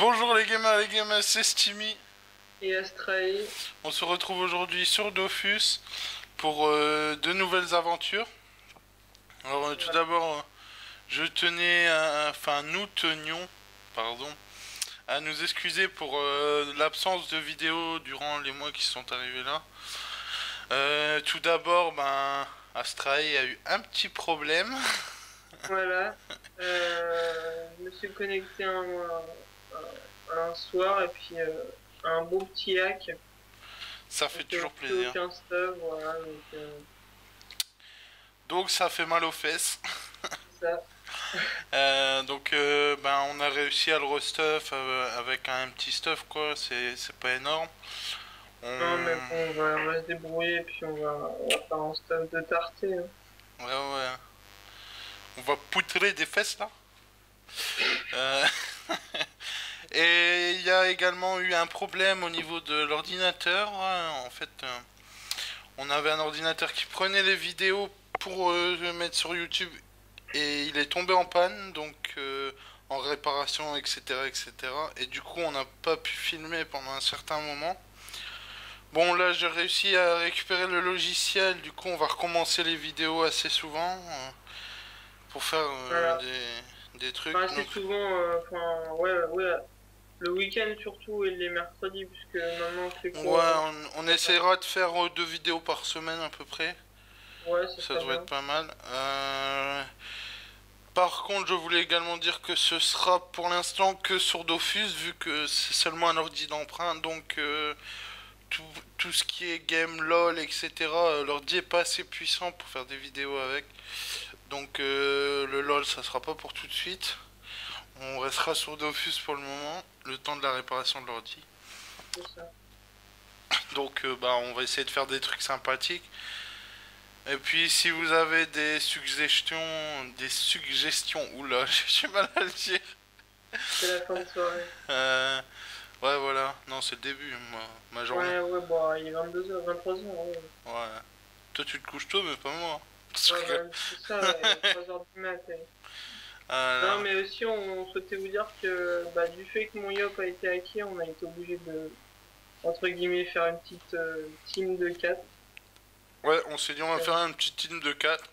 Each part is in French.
Bonjour les gamers, c'est Steamy. Et Astray. On se retrouve aujourd'hui sur Dofus pour de nouvelles aventures. Alors tout Voilà. d'abord, je tenais, enfin nous tenions, pardon, à nous excuser pour l'absence de vidéos durant les mois qui sont arrivés là. Tout d'abord, Astray a eu un petit problème. Voilà. Je me suis connecté un soir et puis un beau petit hack. Ça fait Donc toujours plus plaisir. aucun stuff, voilà. Donc ça fait mal aux fesses. C'est ça. On a réussi à le restuff avec un petit stuff quoi, c'est pas énorme. Non, mais On... bon, on va se débrouiller et puis on va faire un stuff de tarté, hein. Ouais ouais. On va poutrer des fesses là. Euh, Et il y a également eu un problème au niveau de l'ordinateur. En fait, on avait un ordinateur qui prenait les vidéos pour le mettre sur YouTube et il est tombé en panne, donc en réparation, etc., etc. Et du coup, on n'a pas pu filmer pendant un certain moment. Bon, là, j'ai réussi à récupérer le logiciel, du coup, on va recommencer les vidéos assez souvent pour faire Voilà. des trucs. Enfin, assez Donc, souvent, enfin, ouais, le week-end surtout et les mercredis, puisque maintenant c'est ouais, quoi? on essaiera de faire 2 vidéos par semaine à peu près. Ouais, ce Ça serait devrait être bien. pas mal. Par contre, je voulais également dire que ce sera pour l'instant que sur Dofus, vu que c'est seulement un ordi d'emprunt, donc tout, tout ce qui est game, lol, etc., l'ordi est pas assez puissant pour faire des vidéos avec. Donc le lol, ça sera pas pour tout de suite. On restera sur Dofus pour le moment, le temps de la réparation de l'ordi. C'est ça. Donc on va essayer de faire des trucs sympathiques. Et puis si vous avez des suggestions, oula, j'ai du mal à le dire. C'est la fin de soirée. Euh, ouais voilà, non c'est le début, ma journée. Ouais, bah, il est 22 h 23 h, ouais. Ouais. Toi tu te couches tôt mais pas moi. Ouais, bah, c'est ça, ouais, il est 3 h du mat. Ouais. Ah Non, là. mais aussi, on souhaitait vous dire que, bah, du fait que mon Yop a été hacké, on a été obligé de, entre guillemets, faire une petite team de 4. Ouais, on s'est dit on va faire un petit team de 4.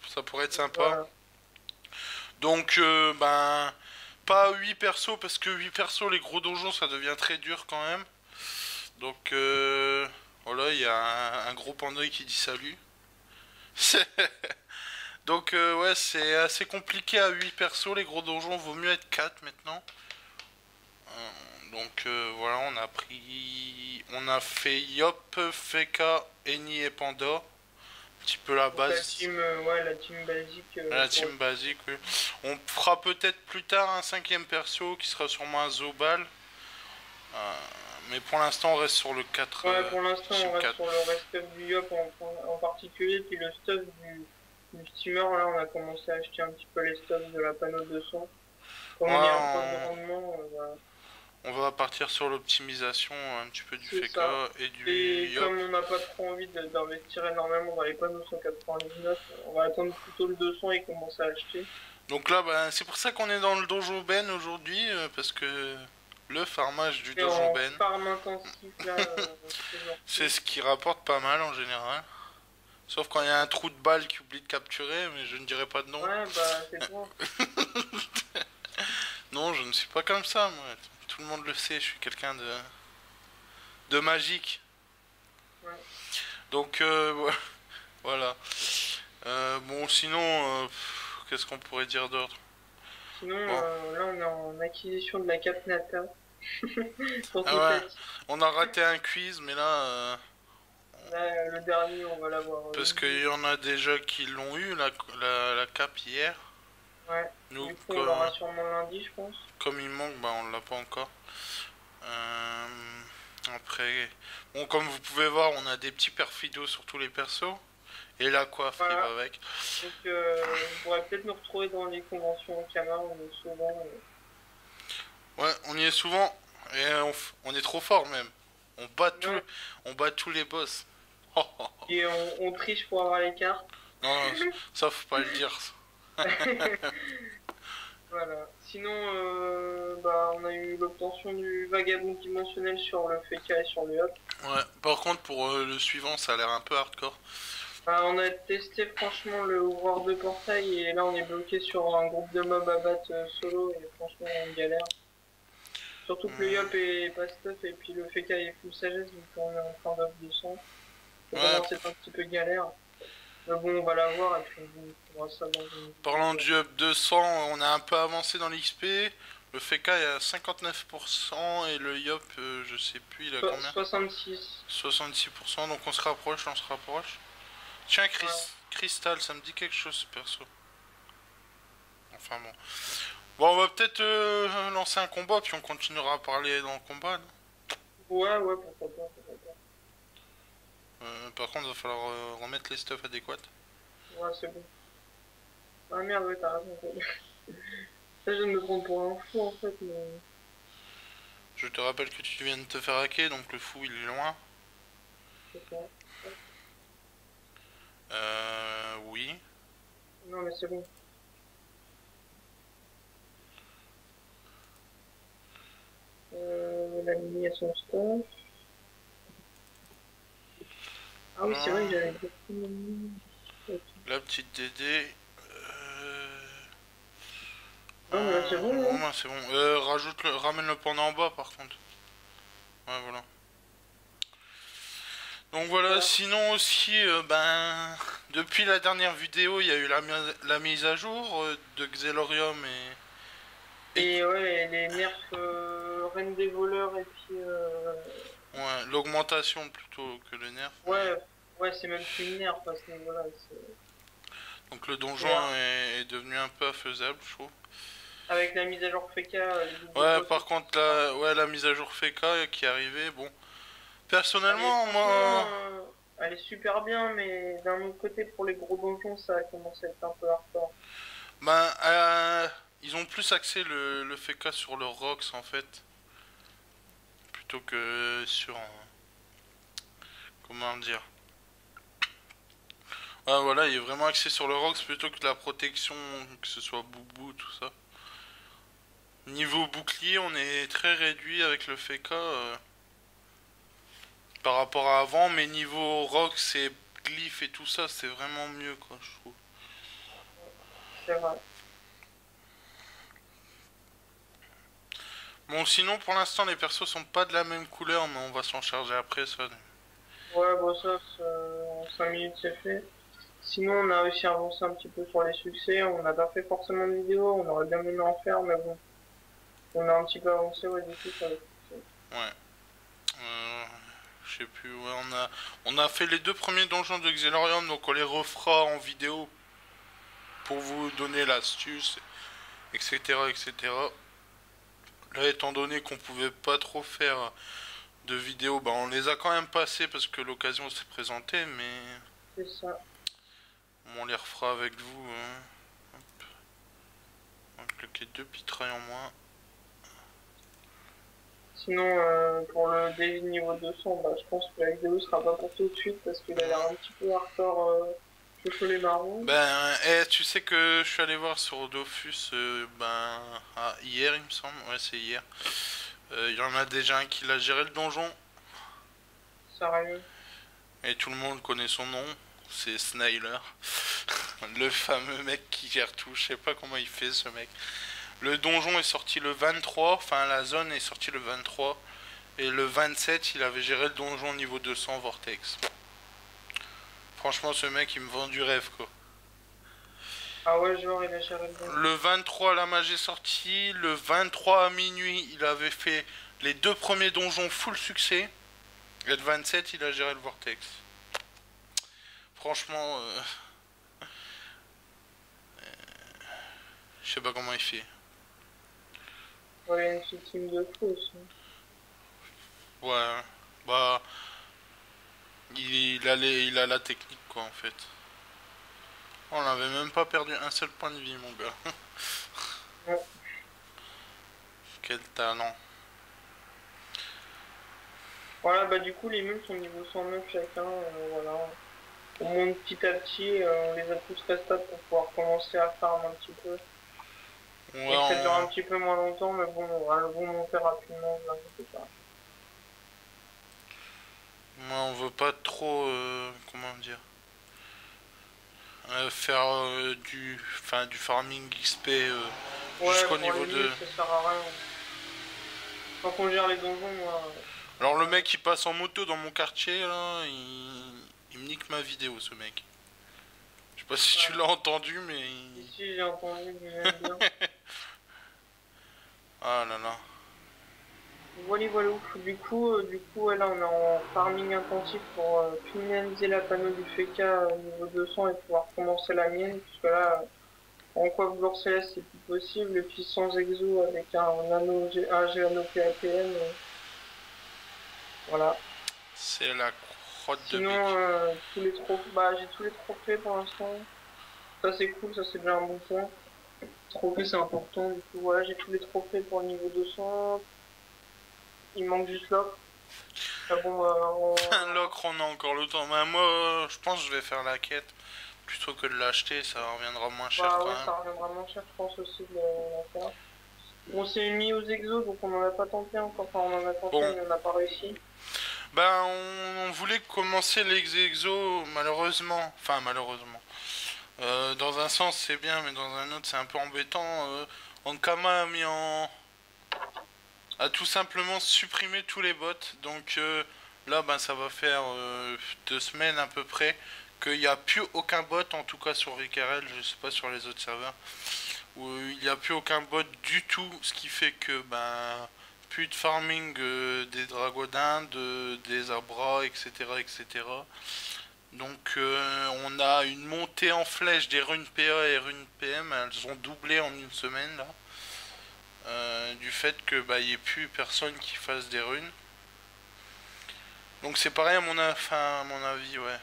Ça pourrait être sympa. Voilà. Donc pas 8 persos parce que 8 persos les gros donjons ça devient très dur quand même. Donc voilà, il y a un gros panda qui dit salut. Donc ouais, c'est assez compliqué à 8 persos, les gros donjons, vaut mieux être 4 maintenant. Donc voilà, on a fait Yop, Feka, Eni et Panda. Un petit peu la Donc base. la team basique La pour... team basique, oui. On fera peut-être plus tard un cinquième perso qui sera sûrement un Zobal. Euh, mais pour l'instant, on reste sur le 4. Ouais, pour l'instant, Team on reste 4. sur le reste du Yop en particulier, puis le stuff du steamer, là, on a commencé à acheter un petit peu les stuffs de la panneau 200. Comme Ouais, on est en phase de rendement, voilà. on va partir sur l'optimisation un petit peu du C'est ça. Feka et du Et Yop. comme on n'a pas trop envie d'investir énormément dans les panneaux 199, on va attendre plutôt le 200 et commencer à acheter. Donc là, c'est pour ça qu'on est dans le donjon Ben aujourd'hui, parce que le farmage du Et donjon en Ben, farm intensif, là, ces c'est jours-ci. ce qui rapporte pas mal en général. Sauf quand il y a un trou de balle qui oublie de capturer, mais je ne dirai pas de nom. Ouais, bah, c'est toi. Non, je ne suis pas comme ça, moi. Tout le monde le sait, je suis quelqu'un de magique. Ouais. Donc, voilà. Bon, sinon, qu'est-ce qu'on pourrait dire d'autre? Sinon, Bon. là, on est en acquisition de la Capnata. Pour Ah tout ouais, être. on a raté un quiz, mais là, Là, le dernier, on va l'avoir parce qu'il eu. y en a déjà qui l'ont eu, la cap hier. Ouais. Nous, Du coup, on l'aura sûrement lundi, je pense. comme il manque, on l'a pas encore. Euh, après, bon, comme vous pouvez voir, on a des petits perfidos sur tous les persos. Et la coiffe qui va Voilà. avec. Donc, on pourrait peut-être nous retrouver dans les conventions au Canard, on est souvent. Ouais, on y est souvent. Et on est trop fort même. On bat, tout, Ouais. on bat tous les boss. Et on triche pour avoir les cartes. Non, ça faut pas le dire. Voilà. Sinon, bah, on a eu l'obtention du vagabond dimensionnel sur le FK et sur le Hop. Ouais, par contre, pour le suivant, ça a l'air un peu hardcore. On a testé franchement le ouvreur de portail et là on est bloqué sur un groupe de mobs à battre solo et franchement on galère. Surtout que le Yop est pas stuff et puis le FK est full sagesse donc on est en train d'off 200. Ouais. C'est un petit peu galère. Mais bon on va l'avoir et puis on pourra ça dans une... Parlant du Up 200, on a un peu avancé dans l'XP. Le FK est à 59% et le Yop, je sais plus, il a combien 66. 66%, donc on se rapproche, on se rapproche. Tiens, Crystal, ça me dit quelque chose perso. Enfin bon. Bon, on va peut-être lancer un combat, puis on continuera à parler dans le combat. Non Ouais, pourquoi pas. Par contre, il va falloir remettre les stuffs adéquats. Ouais, c'est bon. Ah merde, ouais, t'as raison. Ça, je viens de me prendre pour un fou en fait, mais. Je te rappelle que tu viens de te faire hacker, donc le fou il est loin. C'est ça. Oui. Non, mais c'est bon. La mini à son stuff. Ah oui, c'est vrai que j'avais la petite Dédé. Non, mais là, c'est bon. Non, c'est bon. Ramène le panda en bas par contre. Ouais, voilà. Donc voilà, sinon aussi, depuis la dernière vidéo, il y a eu la mise à jour de Xelorium et ouais, les nerfs reine des voleurs et puis. Ouais, l'augmentation plutôt que le nerf. Ouais, c'est même plus une nerf à ce niveau-là. Donc le donjon est devenu un peu infaisable, je trouve. Avec la mise à jour FK. Ouais, par contre, la mise à jour FK qui est arrivée, bon. Personnellement, moi. Elle est super bien, mais d'un autre côté, pour les gros donjons, ça a commencé à être un peu hardcore. Ils ont plus axé le FK sur le Rox en fait. Plutôt que sur. Comment dire. Ah voilà, il est vraiment axé sur le Rox plutôt que la protection, que ce soit Boubou, tout ça. Niveau bouclier, on est très réduit avec le FK par rapport à avant, mais niveau Rox et glyph et tout ça, c'est vraiment mieux quoi, je trouve. C'est vrai. Bon, sinon pour l'instant les persos sont pas de la même couleur, mais on va s'en charger après ça. Ouais, bon, ça, en 5 minutes c'est fait. Sinon, on a réussi à avancer un petit peu sur les succès. On n'a pas fait forcément de vidéo, on aurait bien aimé en faire, mais bon. On a un petit peu avancé, ouais, du coup, sur les succès. Ouais. Je sais plus, ouais, on a fait les 2 premiers donjons de Xelorium, donc on les refera en vidéo pour vous donner l'astuce, etc., etc. Là, étant donné qu'on pouvait pas trop faire de vidéos, on les a quand même passés parce que l'occasion s'est présentée, mais C'est ça. on les refera avec vous. Hein. Hop. On va cliquer 2 pitrailles en moins. Sinon, pour le David niveau 200, je pense que la vidéo sera pas pour tout de suite parce qu'il a l'air un petit peu hardcore chocolat marron. Tu sais que je suis allé voir sur Dofus hier, il me semble. Ouais, c'est hier. Il y en a déjà un qui l'a géré le donjon. Sérieux. Et tout le monde connaît son nom. C'est Snyler. Le fameux mec qui gère tout. Je sais pas comment il fait ce mec. Le donjon est sorti le 23. Enfin, la zone est sortie le 23. Et le 27, il avait géré le donjon niveau 200 Vortex. Franchement, ce mec, il me vend du rêve, quoi. Ah ouais, genre, il a géré le donjon. Le 23, la magie est sortie. Le 23 à minuit, il avait fait les 2 premiers donjons full succès. Et le 27, il a géré le Vortex. Franchement, je sais pas comment il fait. Ouais, il y a une petite team de fou aussi. Ouais, il a la technique quoi en fait. On n'avait même pas perdu un seul point de vie mon gars. Ouais. Quel talent. Voilà, du coup, les mules sont niveau 109 chacun, voilà. On monte petit à petit, on les a tous restés pour pouvoir commencer à farm un petit peu. Ouais, Et que ça dure un petit peu moins longtemps, mais bon, on va le vous monter rapidement, ne vous inquiétez pas. moi, on veut pas trop, comment dire, faire du farming XP Ouais, jusqu'au pour les niveau de... minutes, ça sert à rien. Tant qu'on gère les donjons, moi... Alors le mec il passe en moto dans mon quartier là, il me nique ma vidéo ce mec. Je sais pas si tu Ouais. l'as entendu mais... Ici, j'ai entendu qu'il aime bien. Ah là là. Voilà, voilà. Du coup, ouais, là, on est en farming intensif pour finaliser la panneau du FK niveau 200 et pouvoir commencer la mienne, puisque là, en coiffe céleste, c'est plus possible. Et puis sans exo avec un Géano PAPM, voilà. C'est la crotte de Sinon, bique. tous les trophées, bah, j'ai tous les trophées pour l'instant. Ça, c'est cool, ça, c'est déjà un bon point. Trophée, c'est important. Du coup, voilà, j'ai tous les trophées pour le niveau 200. Il manque juste l'offre. Ah bon, L'ocre on a encore le temps. Mais moi je pense que je vais faire la quête. Plutôt que de l'acheter, ça reviendra moins cher bah quand ouais, même. ça reviendra moins cher, je pense aussi de la faire. On s'est mis aux exos, donc on en a pas tenté encore. Enfin, on en a tenté, Bon, mais on n'a pas réussi. ben on voulait commencer les exos malheureusement. Enfin malheureusement. Dans un sens c'est bien, mais dans un autre c'est un peu embêtant. Ankama a mis en... a tout simplement supprimé tous les bots. Donc là ben ça va faire 2 semaines à peu près qu'il n'y a plus aucun bot, en tout cas sur RKRL, je sais pas sur les autres serveurs, où il n'y a plus aucun bot du tout, ce qui fait que ben plus de farming des dragodins, des abras, etc. etc. Donc on a une montée en flèche des runes PA et runes PM, elles ont doublé en une semaine là. Du fait que bah il n'y ait plus personne qui fasse des runes. Donc c'est pareil à mon avis, ouais.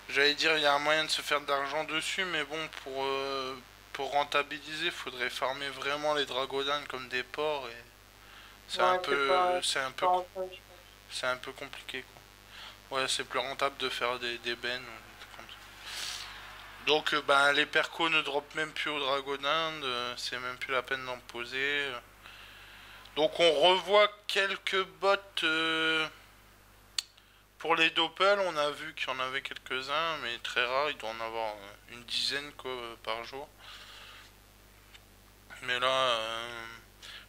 J'allais dire il y a un moyen de se faire de l'argent dessus, mais bon pour rentabiliser, il faudrait farmer vraiment les dragodines comme des porcs et Ouais, c'est pas rentable, je pense. c'est un peu compliqué quoi. Ouais, c'est plus rentable de faire des bennes ou des trucs comme ça. Donc ben les percos ne drop même plus aux dragodines, c'est même plus la peine d'en poser. Donc on revoit quelques bots pour les doppels, on a vu qu'il y en avait quelques-uns, mais très rares, il doit en avoir une dizaine quoi, par jour. Mais là,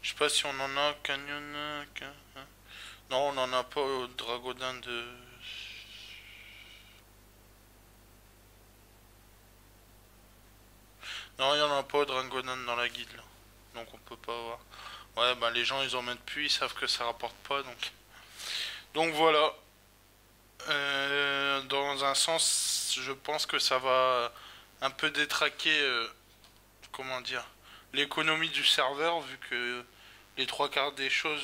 je sais pas si on en a Canyon. Non, on en a pas au Dragodin de. Non, il y en a pas au Dragodin dans la guide là. Donc on peut pas voir. Ouais, bah les gens ils en mettent plus, ils savent que ça rapporte pas donc. Donc voilà. Dans un sens, je pense que ça va un peu détraquer, comment dire, l'économie du serveur vu que les trois quarts des choses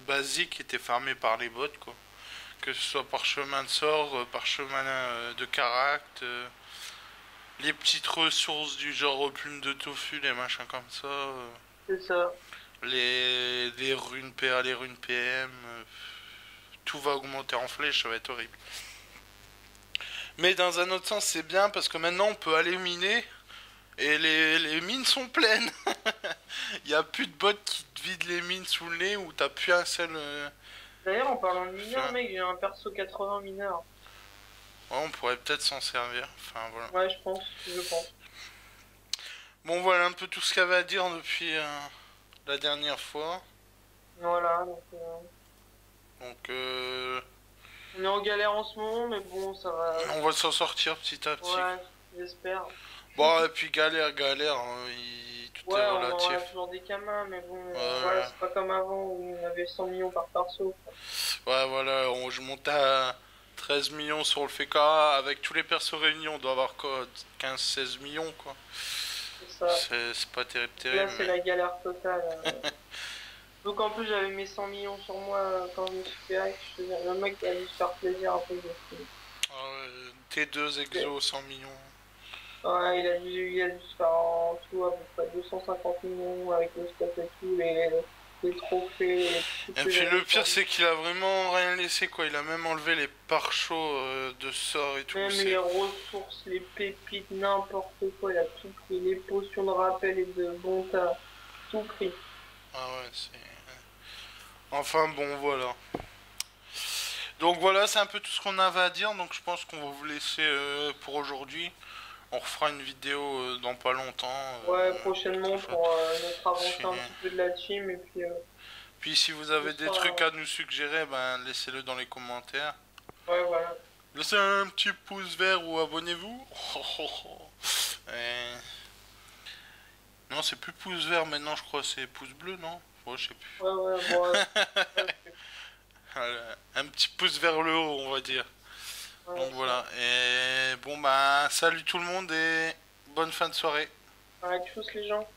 basiques étaient farmées par les bots quoi. Que ce soit par chemin de sort, par chemin de caract, les petites ressources du genre plume de tofu, les machins comme ça, C'est ça. les runes PA, les runes PM, tout va augmenter en flèche, ça va être horrible. Mais dans un autre sens, c'est bien parce que maintenant on peut aller miner et les mines sont pleines. Il n'y a plus de bots qui te vident les mines sous le nez où t'as plus un seul. D'ailleurs, en parlant de mineurs, Enfin, mec, j'ai un perso 80 mineurs. ouais, on pourrait peut-être s'en servir. Enfin voilà. Ouais, je pense. Bon, voilà un peu tout ce qu'il y avait à dire depuis la dernière fois. Voilà, donc Donc, on est en galère en ce moment, mais bon, ça va. on va s'en sortir petit à petit. Ouais, j'espère. Bon, et puis galère, hein, tout Ouais, est on relatif. aura toujours des camins, mais bon, voilà, Voilà. c'est pas comme avant où on avait 100 millions par perso. Ouais, voilà, je monte à 13 millions sur le FK. Avec tous les persos réunis, on doit avoir quoi 15-16 millions, quoi. C'est ça. C'est pas terrible, Là, terrible, c'est mais. la galère totale. Donc en plus, j'avais mes 100 millions sur moi quand je me suis fait hack. Je veux dire, le mec a dû se faire plaisir un peu. T2 exo 100 millions. Ouais, il a dû se faire en tout à peu près 250 millions avec le stock et tout, les trophées. Et puis le pire c'est qu'il a vraiment rien laissé quoi, il a même enlevé les pare-chocs de sorts et tout. Même les ressources, les pépites, n'importe quoi, il a tout pris. Les potions de rappel et de bon tas, tout pris. Ah ouais, c'est... Enfin bon, voilà. Donc voilà, c'est un peu tout ce qu'on avait à dire, donc je pense qu'on va vous laisser pour aujourd'hui. On refera une vidéo dans pas longtemps. Ouais, prochainement pour notre avancée un petit peu de la team et puis... Puis si vous avez des trucs à nous suggérer, ben laissez-le dans les commentaires. Ouais, voilà. Laissez un petit pouce vert ou abonnez-vous. Non, c'est plus pouce vert maintenant, je crois, c'est pouce bleu, non? Ouais, je sais plus. Ouais, bon, Un petit pouce vers le haut, on va dire. ouais, Donc voilà. Et bon, bah, salut tout le monde et bonne fin de soirée. ouais, tous les gens.